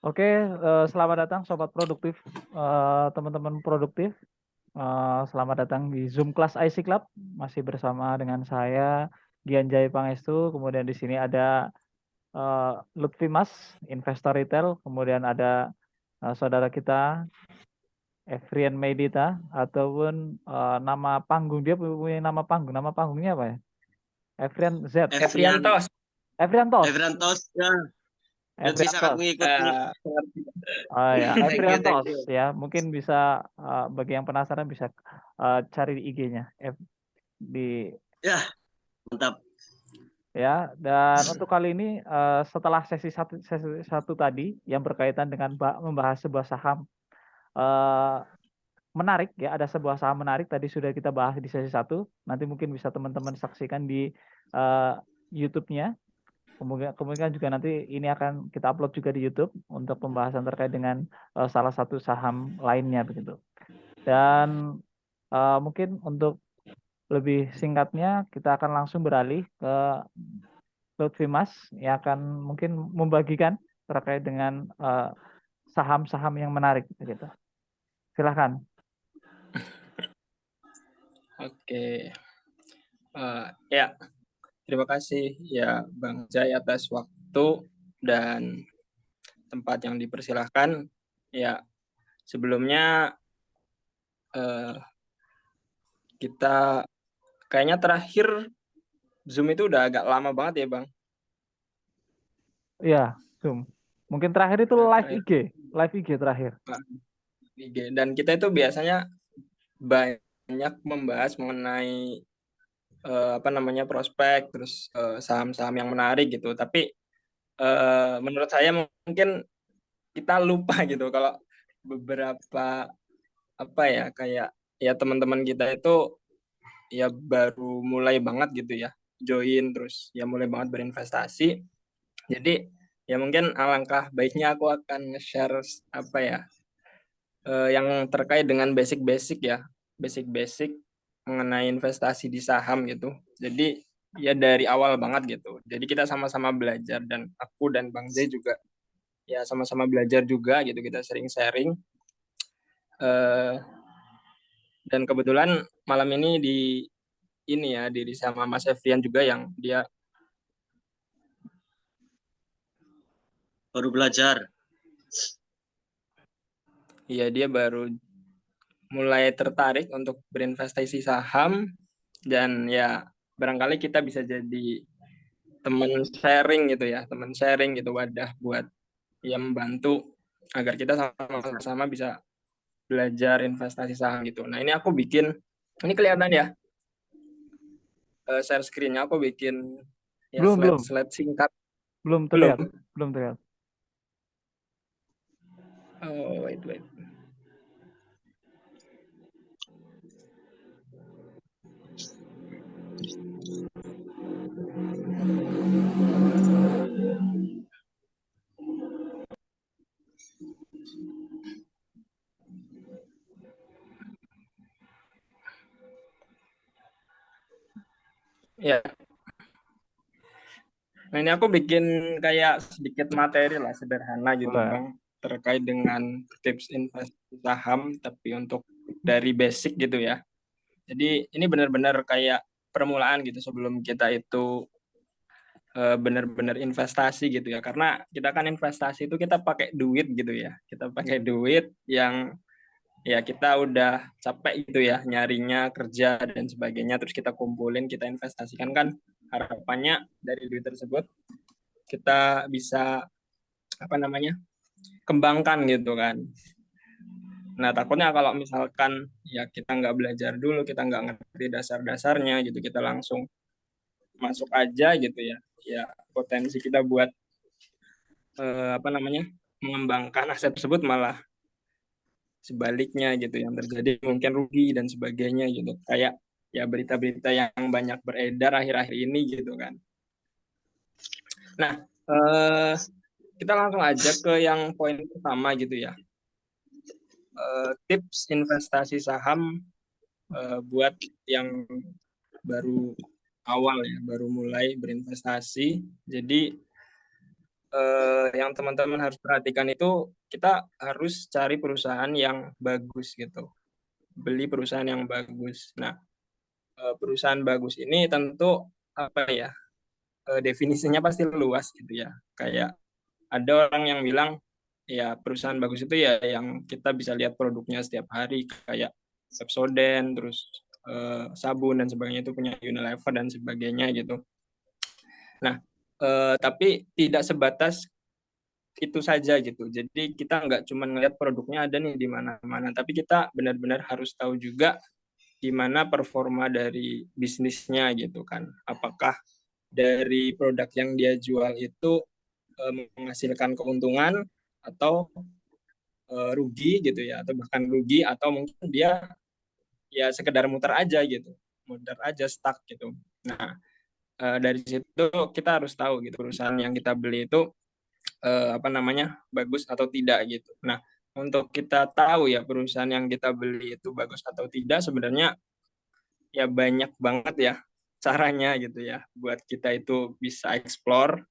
Oke, selamat datang sobat produktif, teman-teman produktif. Selamat datang di Zoom Class IC Club. Masih bersama dengan saya Gianjay Pangestu, kemudian di sini ada, Lutfi Mas, investor retail, kemudian ada, saudara kita Efrian Medita ataupun, nama panggung dia punya nama panggungnya apa ya? Efrian Z, Efriantos. Efriantos, Efriantos ya. Lutfi sangat Efriantos. mengikuti. Oh ya, Thank you, thank Efriantos you. ya, mungkin bisa, bagi yang penasaran bisa, cari di IG-nya di Ya, mantap. ya. Dan untuk kali ini, setelah sesi satu tadi yang berkaitan dengan membahas sebuah saham, eee, menarik ya, ada sebuah saham menarik tadi sudah kita bahas di sesi satu. Nanti mungkin bisa teman-teman saksikan di, YouTube-nya. Kemungkinan juga nanti ini akan kita upload juga di YouTube untuk pembahasan terkait dengan, salah satu saham lainnya begitu. Dan, mungkin untuk lebih singkatnya kita akan langsung beralih ke Lutfi Mas yang akan mungkin membagikan terkait dengan, saham-saham yang menarik begitu. Silahkan. Oke, ya terima kasih ya Bang Jai atas waktu dan tempat yang dipersilahkan. Ya sebelumnya kita kayaknya terakhir Zoom itu udah agak lama banget ya Bang. Iya, Zoom. Mungkin terakhir itu live IG terakhir. Dan kita itu biasanya banyak membahas mengenai prospek, terus saham-saham yang menarik gitu. Tapi menurut saya mungkin kita lupa gitu kalau beberapa kayak ya teman-teman kita itu ya baru mulai banget gitu ya join, terus ya mulai banget berinvestasi. Jadi ya mungkin alangkah baiknya aku akan nge-share yang terkait dengan basic-basic mengenai investasi di saham gitu. Jadi ya dari awal banget gitu. Jadi kita sama-sama belajar, dan aku dan Bang Zai juga ya sama-sama belajar juga gitu. Kita sering sharing. Dan kebetulan malam ini diri sama Mas Evian juga yang dia Baru belajar. Iya, dia baru mulai tertarik untuk berinvestasi saham, dan ya barangkali kita bisa jadi teman sharing gitu, wadah buat ya membantu agar kita sama-sama bisa belajar investasi saham gitu. Nah, ini kelihatan ya, share screen-nya aku bikin ya Belum. slide singkat. Belum Belum. terlihat. Oh, wait. Ya. Nah, ini aku bikin kayak sedikit materi lah sederhana gitu, Boleh. Bang, terkait dengan tips investasi saham tapi untuk dari basic gitu ya. Jadi ini benar-benar kayak permulaan gitu sebelum kita itu benar-benar investasi gitu ya. Karena kita kan investasi itu kita pakai duit gitu ya. Kita pakai duit yang ya kita udah capek gitu ya nyarinya, kerja dan sebagainya, terus kita kumpulin, kita investasikan, kan harapannya dari duit tersebut kita bisa kembangkan gitu kan. Nah, takutnya kalau misalkan ya kita nggak belajar dulu, kita nggak ngerti dasar-dasarnya gitu, kita langsung masuk aja gitu ya, ya potensi kita buat mengembangkan aset tersebut malah sebaliknya gitu, yang terjadi mungkin rugi dan sebagainya gitu, kayak ya berita-berita yang banyak beredar akhir-akhir ini gitu kan. Nah, kita langsung aja ke yang poin pertama gitu ya. Tips investasi saham buat yang baru awal ya, baru mulai berinvestasi. Jadi yang teman-teman harus perhatikan itu kita harus cari perusahaan yang bagus gitu. Beli perusahaan yang bagus. Nah, perusahaan bagus ini tentu apa ya? Definisinya pasti luas gitu ya. Kayak ada orang yang bilang ya perusahaan bagus itu ya yang kita bisa lihat produknya setiap hari kayak Pepsodent, terus sabun dan sebagainya itu punya Unilever dan sebagainya gitu. Nah, tapi tidak sebatas itu saja gitu. Jadi kita nggak cuma ngelihat produknya ada nih di mana-mana, tapi kita benar-benar harus tahu juga di mana performa dari bisnisnya gitu kan. Apakah dari produk yang dia jual itu menghasilkan keuntungan atau rugi gitu ya, atau bahkan rugi atau mungkin dia ya sekedar muter aja gitu, muter aja stuck gitu. Nah, dari situ kita harus tahu gitu perusahaan yang kita beli itu apa namanya bagus atau tidak gitu. Nah, untuk kita tahu ya perusahaan yang kita beli itu bagus atau tidak sebenarnya ya banyak banget ya caranya gitu ya buat kita itu bisa explore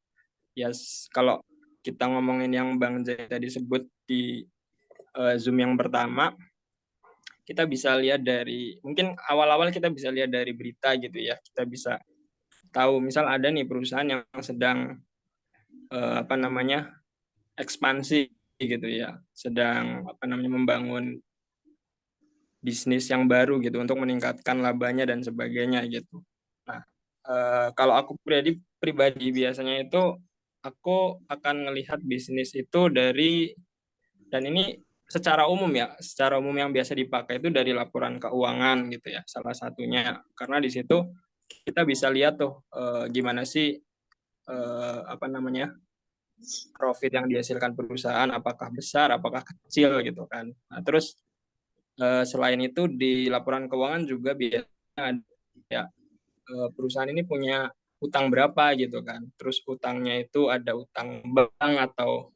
ya kalau kita ngomongin yang Bang Jai tadi sebut di Zoom yang pertama, kita bisa lihat dari mungkin awal-awal kita bisa lihat dari berita gitu ya, kita bisa tahu misal ada nih perusahaan yang sedang apa namanya ekspansi gitu ya, sedang apa namanya membangun bisnis yang baru gitu untuk meningkatkan labanya dan sebagainya gitu. Nah, kalau aku pribadi biasanya itu aku akan melihat bisnis itu dari dan ini secara umum ya, secara umum yang biasa dipakai itu dari laporan keuangan gitu ya, salah satunya. Karena di situ kita bisa lihat tuh gimana sih apa namanya profit yang dihasilkan perusahaan, apakah besar, apakah kecil gitu kan. Nah, terus selain itu di laporan keuangan juga biasanya ada ya perusahaan ini punya utang berapa gitu kan. Terus utangnya itu ada utang bank atau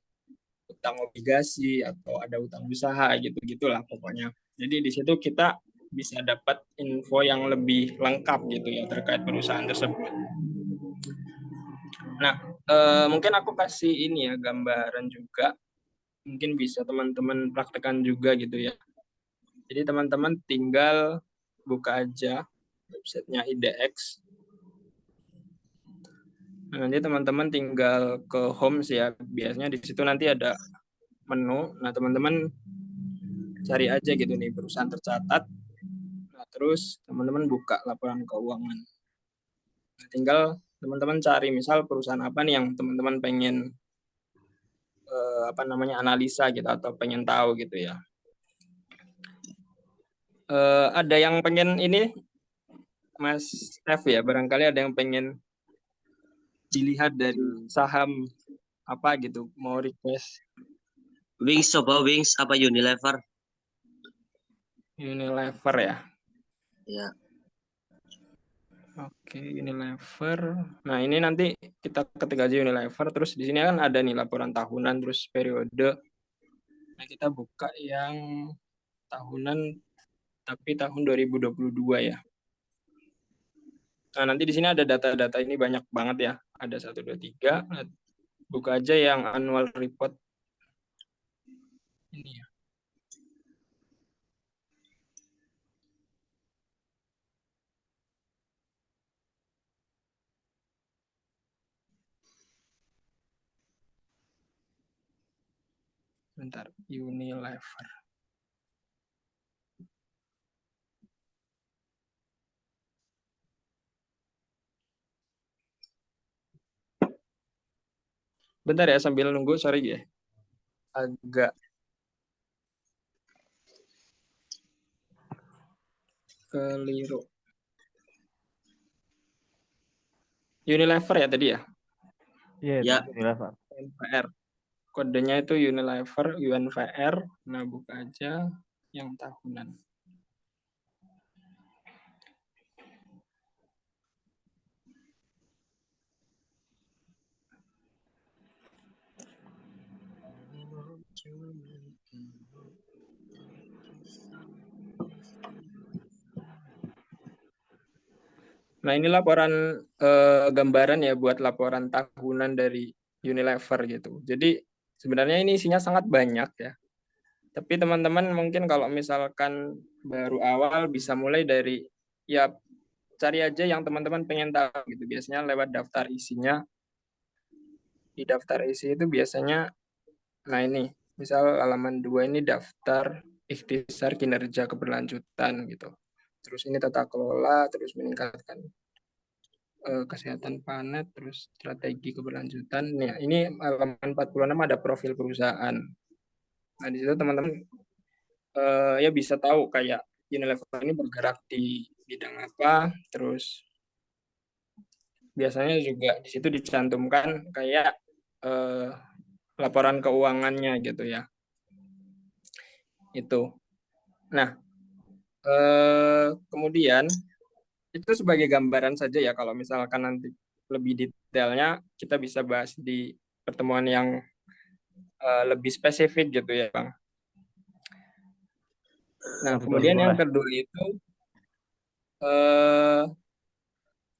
utang obligasi atau ada utang usaha gitu gitulah pokoknya. Jadi di situ kita bisa dapat info yang lebih lengkap gitu ya terkait perusahaan tersebut. Nah, mungkin aku kasih ini ya gambaran juga. Mungkin bisa teman-teman praktekkan juga gitu ya. Jadi teman-teman tinggal buka aja websitenya IDX. Nah, nanti teman-teman tinggal ke home ya. Biasanya di situ nanti ada menu. Nah, teman-teman cari aja gitu nih perusahaan tercatat. Nah, terus teman-teman buka laporan keuangan. Nah, tinggal teman-teman cari misal perusahaan apa nih yang teman-teman pengen apa namanya analisa gitu atau pengen tahu gitu ya. Ada yang pengen ini Mas F ya, barangkali ada yang pengen dilihat dari saham apa gitu, mau request. Wings coba Wings apa Unilever? Unilever ya. Ya. Oke, Unilever. Nah, ini nanti kita ketik aja Unilever, terus di sini kan ada nih laporan tahunan, terus periode. Nah, kita buka yang tahunan, tapi tahun 2022 ya. Nah, nanti di sini ada data-data ini banyak banget ya. Ada 1, 2, 3. Nah, buka aja yang annual report. Ini ya. Bentar, Unilever. Bentar ya, sambil nunggu, sorry ya. Agak keliru. Unilever ya tadi ya? Iya, Ya. Unilever. UNVR. Kodenya itu Unilever, UNVR. Nah, buka aja yang tahunan. Nah, ini laporan gambaran ya buat laporan tahunan dari Unilever gitu. Jadi sebenarnya ini isinya sangat banyak ya. Tapi teman-teman mungkin kalau misalkan baru awal bisa mulai dari ya cari aja yang teman-teman pengen tahu gitu. Biasanya lewat daftar isinya. Di daftar isi itu biasanya, nah ini, misal halaman 2 ini daftar ikhtisar kinerja keberlanjutan gitu. Terus ini tata kelola, terus meningkatkan kesehatan panen, terus strategi keberlanjutan. Nah, ini halaman 46 ada profil perusahaan. Nah, di situ teman-teman ya bisa tahu kayak Unilever ini bergerak di bidang apa, terus biasanya juga di situ dicantumkan kayak laporan keuangannya gitu ya. Itu. Nah, kemudian itu sebagai gambaran saja ya, kalau misalkan nanti lebih detailnya kita bisa bahas di pertemuan yang lebih spesifik gitu ya, Bang. Nah, Betul, kemudian yang boleh. kedua itu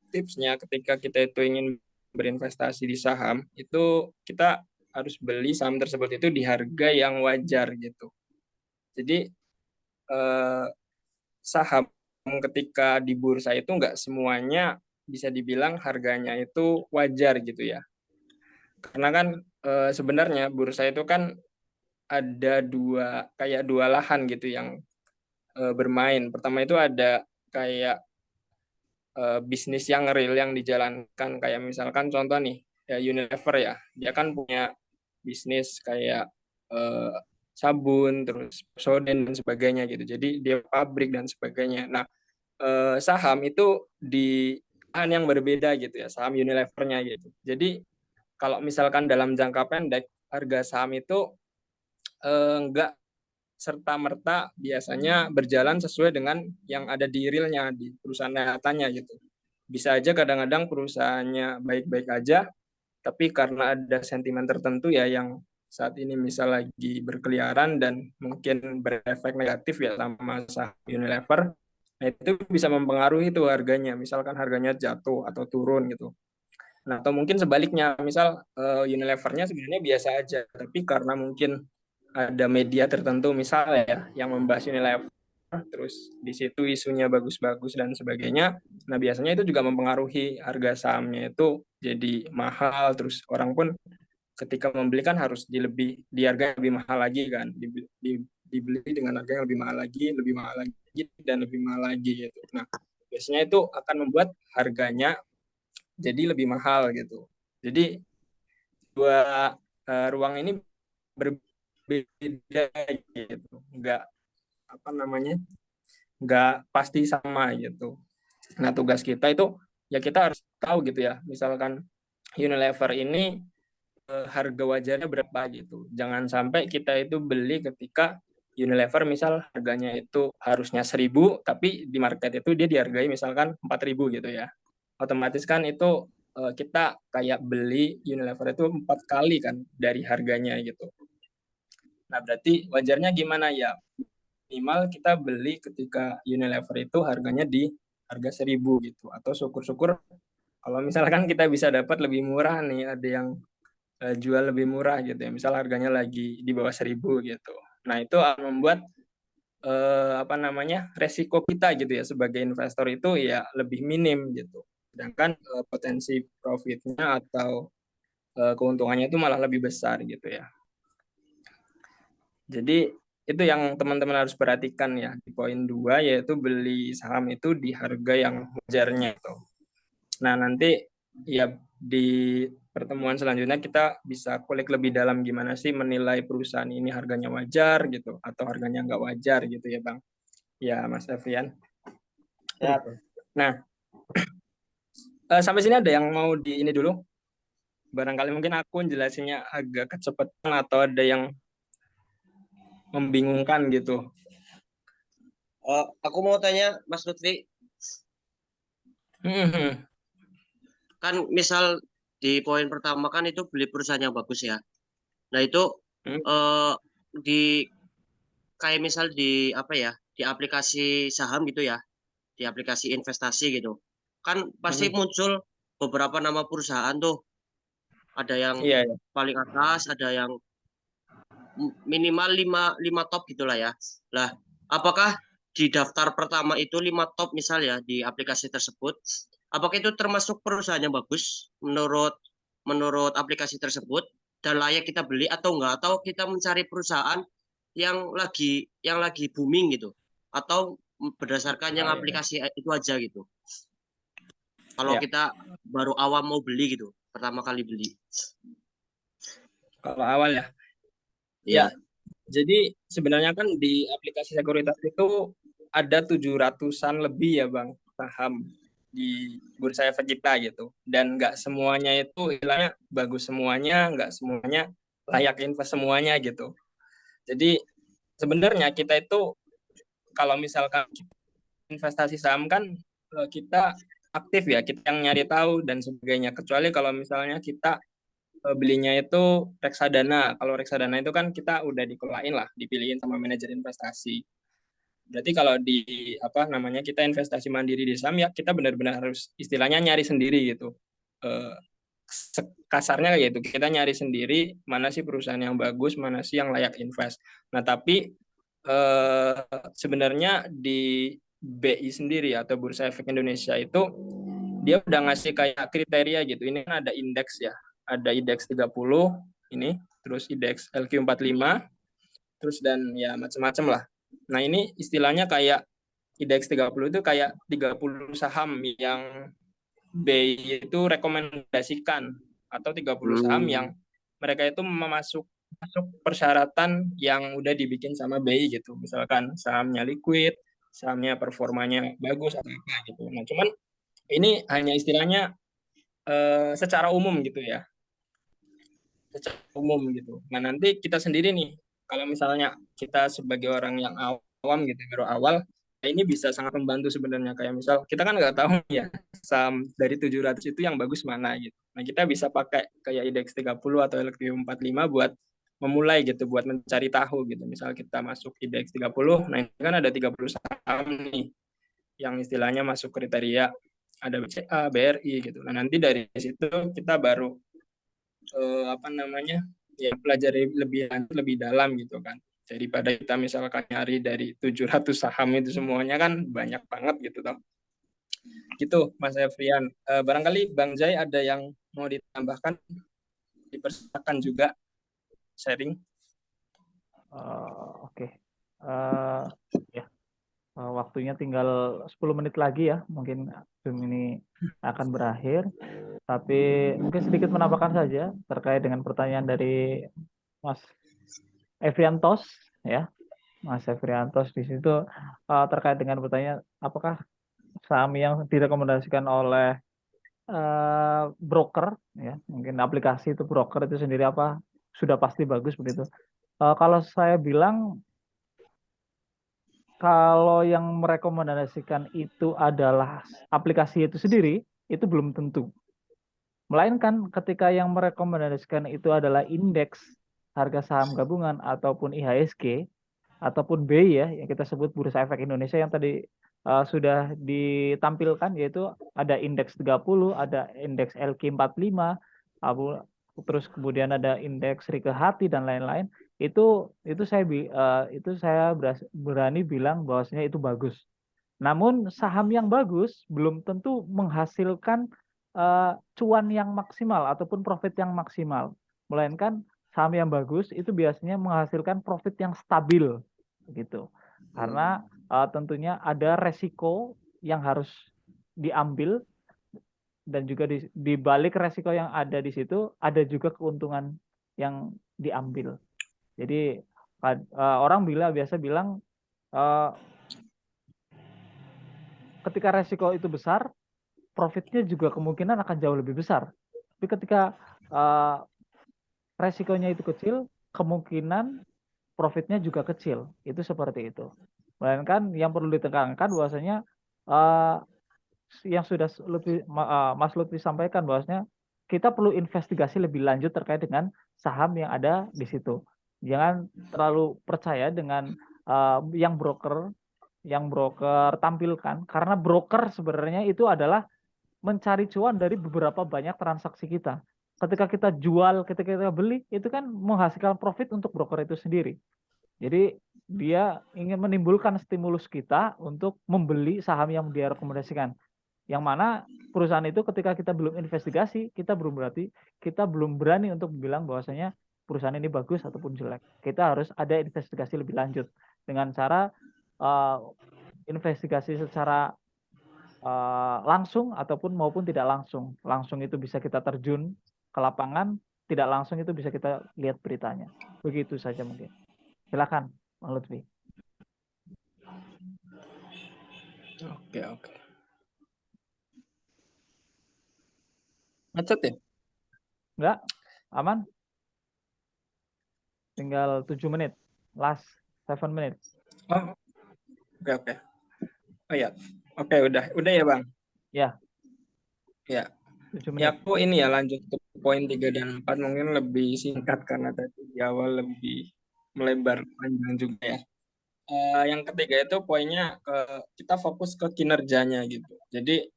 tipsnya ketika kita itu ingin berinvestasi di saham, itu kita harus beli saham tersebut itu di harga yang wajar gitu. Jadi saham ketika di bursa itu nggak semuanya bisa dibilang harganya itu wajar gitu ya. Karena kan sebenarnya bursa itu kan ada kayak dua lahan gitu yang bermain. Pertama itu ada kayak bisnis yang real yang dijalankan, kayak misalkan contoh nih ya Unilever ya, dia kan punya bisnis kayak eh, sabun, terus soden dan sebagainya gitu. Jadi dia pabrik dan sebagainya. Nah, saham itu di yang berbeda gitu ya, saham Unilevernya gitu. Jadi kalau misalkan dalam jangka pendek harga saham itu enggak serta-merta biasanya berjalan sesuai dengan yang ada di realnya, di perusahaan nyatanya gitu. Bisa aja kadang-kadang perusahaannya baik-baik aja, tapi karena ada sentimen tertentu ya yang saat ini misal lagi berkeliaran dan mungkin berefek negatif ya sama saham Unilever, nah itu bisa mempengaruhi itu harganya, misalkan harganya jatuh atau turun gitu. Nah, atau mungkin sebaliknya, misal Unilevernya sebenarnya biasa aja, tapi karena mungkin ada media tertentu misalnya ya yang membahas Unilever, terus di situ isunya bagus-bagus dan sebagainya. Nah, biasanya itu juga mempengaruhi harga sahamnya itu jadi mahal, terus orang pun ketika membeli kan harus di harga yang lebih mahal lagi kan, dibeli dengan harga yang lebih mahal lagi dan lebih mahal lagi gitu. Nah, biasanya itu akan membuat harganya jadi lebih mahal gitu. Jadi dua ruang ini berbeda gitu, nggak apa namanya, nggak pasti sama gitu. Nah, tugas kita itu ya kita harus tahu gitu ya, misalkan Unilever ini harga wajarnya berapa gitu. Jangan sampai kita itu beli ketika Unilever misal harganya itu harusnya 1.000, tapi di market itu dia dihargai misalkan 4.000 gitu ya. Otomatis kan itu kita kayak beli Unilever itu 4 kali kan dari harganya gitu. Nah, berarti wajarnya gimana ya? Minimal kita beli ketika Unilever itu harganya di harga 1.000 gitu. Atau syukur-syukur kalau misalkan kita bisa dapat lebih murah nih, ada yang jual lebih murah gitu ya. Misal harganya lagi di bawah 1.000 gitu. Nah, itu akan membuat apa namanya, resiko kita gitu ya sebagai investor itu ya lebih minim gitu. Sedangkan potensi profitnya atau keuntungannya itu malah lebih besar gitu ya. Jadi itu yang teman-teman harus perhatikan ya di poin 2, yaitu beli saham itu di harga yang wajarnya itu. Nah, nanti ya di pertemuan selanjutnya kita bisa kulik lebih dalam gimana sih menilai perusahaan ini harganya wajar gitu atau harganya nggak wajar gitu ya, Bang. Ya, Mas Evian. Ya. Nah, sampai sini ada yang mau di ini dulu? Barangkali mungkin aku jelasinnya agak kecepatan atau ada yang membingungkan gitu. Aku mau tanya Mas Lutfi, Hmm. kan misal di poin pertama kan itu beli perusahaan yang bagus ya. Nah itu Hmm. eh, di kayak misal di apa ya, di aplikasi saham gitu ya, di aplikasi investasi gitu, kan pasti Hmm. muncul beberapa nama perusahaan tuh. Ada yang Iya, iya. paling atas, ada yang minimal 5 top gitulah ya. Lah, apakah di daftar pertama itu 5 top misal ya di aplikasi tersebut, apakah itu termasuk perusahaan yang bagus menurut aplikasi tersebut dan layak kita beli atau enggak, atau kita mencari perusahaan yang lagi booming gitu, atau berdasarkan yang Oh, iya. aplikasi itu aja gitu. Kalau Iya. kita baru awam mau beli gitu, pertama kali beli. Kalau awal ya. Ya. Ya, jadi sebenarnya kan di aplikasi sekuritas itu ada 700-an lebih ya Bang saham di Bursa Efek kita gitu. Dan nggak semuanya itu istilahnya bagus semuanya, nggak semuanya layak invest semuanya gitu. Jadi sebenarnya kita itu kalau misalkan investasi saham kan kita aktif ya, kita yang nyari tahu dan sebagainya. Kecuali kalau misalnya kita belinya itu reksadana. Kalau reksadana itu kan kita udah dikelain lah, dipilihin sama manajer investasi. Berarti kalau di apa namanya kita investasi mandiri di saham ya kita benar-benar harus istilahnya nyari sendiri gitu. Eh, Kasarnya kayak gitu, kita nyari sendiri mana sih perusahaan yang bagus, mana sih yang layak invest. Nah, tapi sebenarnya di BI sendiri atau Bursa Efek Indonesia itu dia udah ngasih kayak kriteria gitu. Ini kan ada indeks ya. Ada indeks 30 ini, terus indeks LQ45, terus dan ya macam-macam lah. Nah, ini istilahnya kayak indeks 30 itu kayak 30 saham yang BI itu rekomendasikan atau 30 saham yang mereka itu masuk persyaratan yang udah dibikin sama BI gitu. Misalkan sahamnya liquid, sahamnya performanya bagus atau apa gitu. Nah, cuman ini hanya istilahnya secara umum gitu ya. Secara umum gitu. Nah, nanti kita sendiri nih, kalau misalnya kita sebagai orang yang awam gitu, baru awal, ini bisa sangat membantu sebenarnya. Kayak misal, kita kan nggak tahu ya, saham dari 700 itu yang bagus mana gitu. Nah, kita bisa pakai kayak indeks 30 atau LQ45 buat memulai gitu, buat mencari tahu gitu. Misal kita masuk indeks 30, nah ini kan ada 30 saham nih, yang istilahnya masuk kriteria, ada BCA, BRI gitu. Nah, nanti dari situ kita baru apa namanya ya pelajari lebih lanjut lebih dalam gitu kan, daripada kita misalkan nyari dari 700 saham itu semuanya kan banyak banget gitu toh. Gitu Mas Efrian. Barangkali Bang Jai ada yang mau ditambahkan, dipersilakan juga sharing. Oke. Ya, waktunya tinggal 10 menit lagi ya, mungkin Zoom ini akan berakhir. Tapi mungkin sedikit menambahkan saja terkait dengan pertanyaan dari Mas Efriantos ya. Mas Efriantos di situ terkait dengan pertanyaan apakah saham yang direkomendasikan oleh broker ya, mungkin aplikasi itu broker itu sendiri apa sudah pasti bagus begitu. Kalau saya bilang kalau yang merekomendasikan itu adalah aplikasi itu sendiri, itu belum tentu. Melainkan ketika yang merekomendasikan itu adalah indeks harga saham gabungan ataupun IHSG ataupun BI ya, yang kita sebut Bursa Efek Indonesia yang tadi sudah ditampilkan, yaitu ada indeks 30, ada indeks LQ45, terus kemudian ada indeks Rike Hati dan lain-lain. Itu saya berani bilang bahwasanya itu bagus. Namun saham yang bagus belum tentu menghasilkan cuan yang maksimal ataupun profit yang maksimal. Melainkan saham yang bagus itu biasanya menghasilkan profit yang stabil gitu. Karena tentunya ada resiko yang harus diambil dan juga di balik resiko yang ada di situ ada juga keuntungan yang diambil. Jadi orang biasa bilang ketika resiko itu besar, profitnya juga kemungkinan akan jauh lebih besar. Tapi ketika resikonya itu kecil, kemungkinan profitnya juga kecil. Itu seperti itu. Melainkan yang perlu ditekankan bahwasanya yang sudah Mas Lutfi sampaikan bahwasanya kita perlu investigasi lebih lanjut terkait dengan saham yang ada di situ. Jangan terlalu percaya dengan yang broker tampilkan, karena broker sebenarnya itu adalah mencari cuan dari beberapa banyak transaksi kita. ketika kita jual, ketika kita beli, itu kan menghasilkan profit untuk broker itu sendiri. Jadi dia ingin menimbulkan stimulus kita untuk membeli saham yang dia rekomendasikan. Yang mana perusahaan itu ketika kita belum investigasi, kita belum berani untuk bilang bahwasanya perusahaan ini bagus ataupun jelek. Kita harus ada investigasi lebih lanjut dengan cara investigasi secara langsung ataupun maupun tidak langsung. Langsung itu bisa kita terjun ke lapangan, tidak langsung itu bisa kita lihat beritanya. Begitu saja mungkin. Silakan, Bang Lutfi. Oke. Macet ya? Enggak? Aman? Tinggal 7 menit. Last 7 menit. Oh, oke. Oh ya, oke udah ya Bang. Ya. Ya. 7 Ya menit. aku ini ya lanjut ke poin 3 dan 4 mungkin lebih singkat karena tadi di awal lebih melebar panjang juga ya. Yang ketiga itu poinnya kita fokus ke kinerjanya gitu. Jadi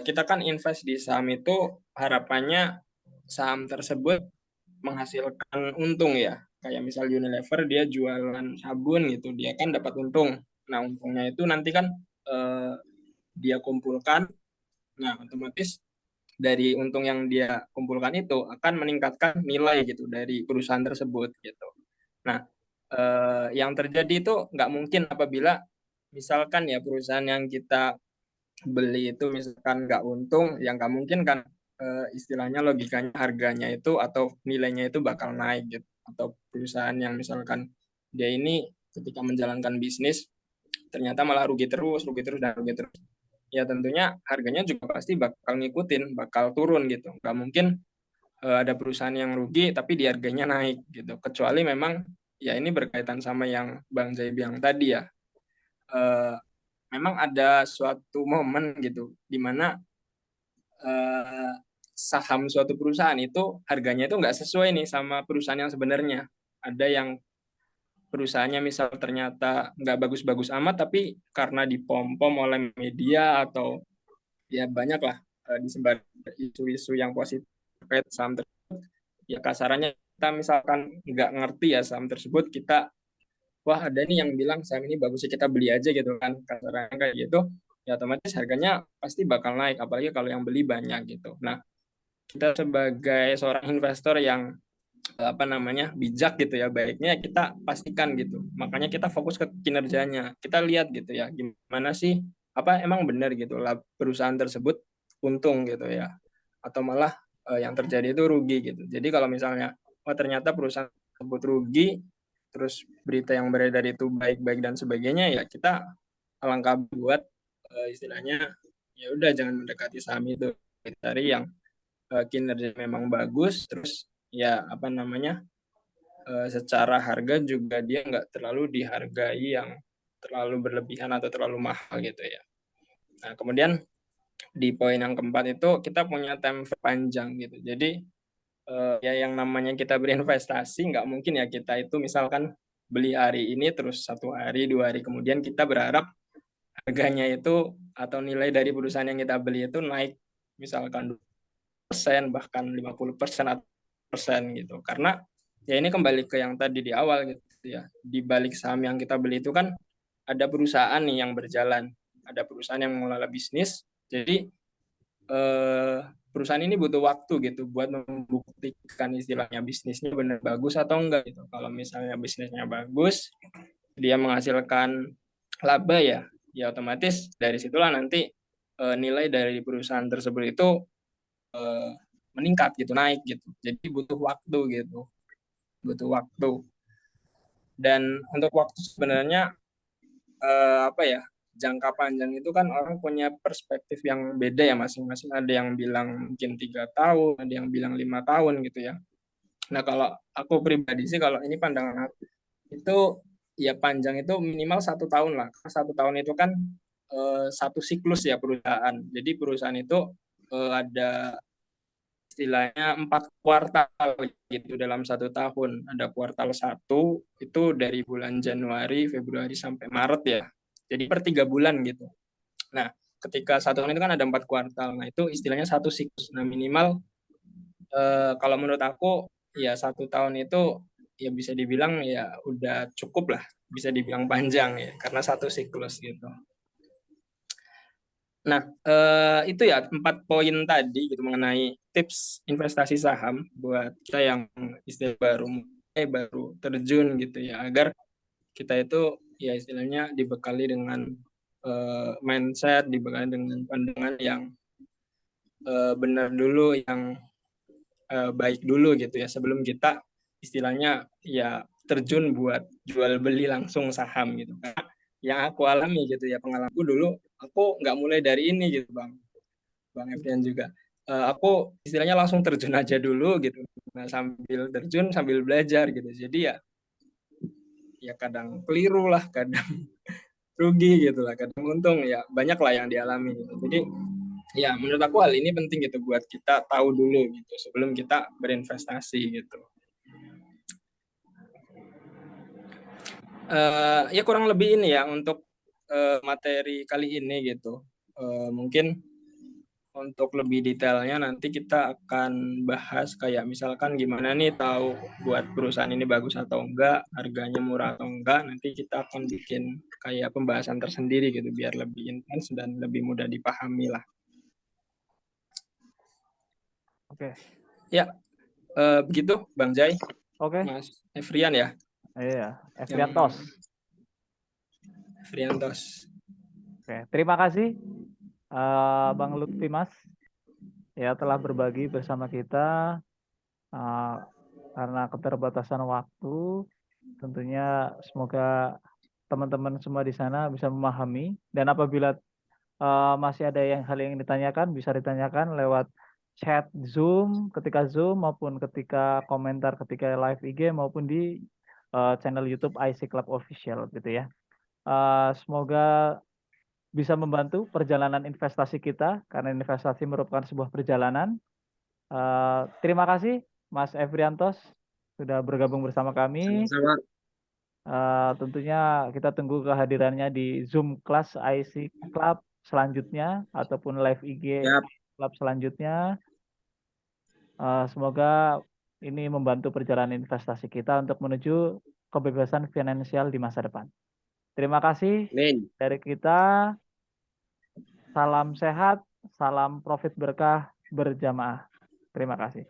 kita kan invest di saham itu harapannya saham tersebut menghasilkan untung ya. Kayak misal Unilever dia jualan sabun gitu, dia kan dapat untung. Nah untungnya itu nanti kan dia kumpulkan. Nah otomatis dari untung yang dia kumpulkan itu akan meningkatkan nilai gitu dari perusahaan tersebut gitu. Nah yang terjadi itu nggak mungkin apabila misalkan ya perusahaan yang kita beli itu misalkan nggak untung, yang nggak mungkin kan istilahnya logikanya harganya itu atau nilainya itu bakal naik gitu. Atau perusahaan yang misalkan dia ini ketika menjalankan bisnis ternyata malah rugi terus dan rugi terus. Ya tentunya harganya juga pasti bakal ngikutin, bakal turun gitu. Nggak mungkin ada perusahaan yang rugi tapi di harganya naik gitu. Kecuali memang ya ini berkaitan sama yang Bang Jai bilang tadi ya. Memang ada suatu momen gitu di mana saham suatu perusahaan itu harganya itu nggak sesuai nih sama perusahaan yang sebenarnya. Ada yang perusahaannya misal ternyata nggak bagus-bagus amat, tapi karena dipom-pom oleh media atau ya banyak lah disebar isu-isu yang positif terkait saham tersebut. Ya kasarannya kita misalkan nggak ngerti ya saham tersebut, kita wah ada nih yang bilang saham ini bagusnya kita beli aja gitu kan, kasarannya kayak gitu, ya otomatis harganya pasti bakal naik, apalagi kalau yang beli banyak gitu. Nah kita sebagai seorang investor yang bijak gitu ya, baiknya kita pastikan gitu, makanya kita fokus ke kinerjanya, kita lihat gitu ya gimana sih, apa emang benar gitu lah perusahaan tersebut untung gitu ya, atau malah yang terjadi itu rugi gitu. Jadi kalau misalnya ternyata perusahaan tersebut rugi, terus berita yang beredar itu baik-baik dan sebagainya, ya kita alangkah buat istilahnya ya udah jangan mendekati saham itu, cari yang kinerja memang bagus, terus ya secara harga juga dia nggak terlalu dihargai yang terlalu berlebihan atau terlalu mahal gitu ya. Nah kemudian di poin yang keempat itu kita punya time frame panjang gitu. Jadi ya yang namanya kita berinvestasi nggak mungkin ya kita itu misalkan beli hari ini terus 1 hari 2 hari kemudian kita berharap harganya itu atau nilai dari perusahaan yang kita beli itu naik misalkan 20% bahkan 50% gitu. Karena ya ini kembali ke yang tadi di awal gitu ya. Di balik saham yang kita beli itu kan ada perusahaan nih yang berjalan, ada perusahaan yang mengelola bisnis. Jadi perusahaan ini butuh waktu gitu buat membuktikan istilahnya bisnisnya benar bagus atau enggak gitu. Kalau misalnya bisnisnya bagus, dia menghasilkan laba ya otomatis dari situlah nanti nilai dari perusahaan tersebut itu meningkat gitu, naik gitu. Jadi butuh waktu gitu, butuh waktu. Dan untuk waktu sebenarnya jangka panjang itu kan orang punya perspektif yang beda ya masing-masing. Ada yang bilang mungkin 3 tahun, ada yang bilang 5 tahun gitu ya. Nah kalau aku pribadi sih kalau ini pandangan aku itu ya panjang itu minimal 1 tahun lah. Karena 1 tahun itu kan satu siklus ya perusahaan. Jadi perusahaan itu ada istilahnya 4 kuartal gitu dalam 1 tahun. Ada kuartal 1 itu dari bulan Januari, Februari sampai Maret ya. Jadi per 3 bulan gitu. Nah, ketika 1 tahun itu kan ada 4 kuartal. Nah, itu istilahnya satu siklus. Nah, minimal Kalau menurut aku ya 1 tahun itu ya bisa dibilang ya udah cukup lah, bisa dibilang panjang ya karena satu siklus gitu. Nah, itu ya 4 poin tadi gitu mengenai tips investasi saham buat kita yang istilah baru terjun gitu ya, agar kita itu ya istilahnya dibekali dengan mindset, dibekali dengan pandangan yang benar dulu, yang baik dulu gitu ya sebelum kita istilahnya ya terjun buat jual beli langsung saham gitu. Karena yang aku alami gitu ya, pengalamanku dulu aku nggak mulai dari ini gitu Bang Efrian juga. Aku istilahnya langsung terjun aja dulu gitu. Nah, sambil terjun sambil belajar gitu. Jadi ya kadang keliru lah, kadang rugi gitu lah, kadang untung ya banyak lah yang dialami gitu. Jadi ya menurut aku hal ini penting gitu buat kita tahu dulu gitu sebelum kita berinvestasi gitu. Ya kurang lebih ini ya untuk materi kali ini gitu. Mungkin untuk lebih detailnya nanti kita akan bahas kayak misalkan gimana nih tahu buat perusahaan ini bagus atau enggak, harganya murah atau enggak. Nanti kita akan bikin kayak pembahasan tersendiri gitu biar lebih intens dan lebih mudah dipahami lah. Oke. Ya, begitu Bang Jai, Oke. Mas Efrian ya. Iya, Efriantos. Efriantos. Oke, terima kasih Bang Lutfi Mas ya telah berbagi bersama kita karena keterbatasan waktu. Tentunya semoga teman-teman semua di sana bisa memahami, dan apabila masih ada hal yang ditanyakan bisa ditanyakan lewat chat Zoom ketika Zoom maupun ketika komentar ketika live IG maupun di channel YouTube IC Club Official gitu ya. Semoga bisa membantu perjalanan investasi kita karena investasi merupakan sebuah perjalanan. Terima kasih Mas Efriantos sudah bergabung bersama kami. Sama-sama. Tentunya kita tunggu kehadirannya di Zoom kelas IC Club selanjutnya ataupun live IG Siap. Club selanjutnya. Semoga ini membantu perjalanan investasi kita untuk menuju kebebasan finansial di masa depan. Terima kasih Amin. dari kita. Salam sehat, salam profit berkah berjamaah. Terima kasih.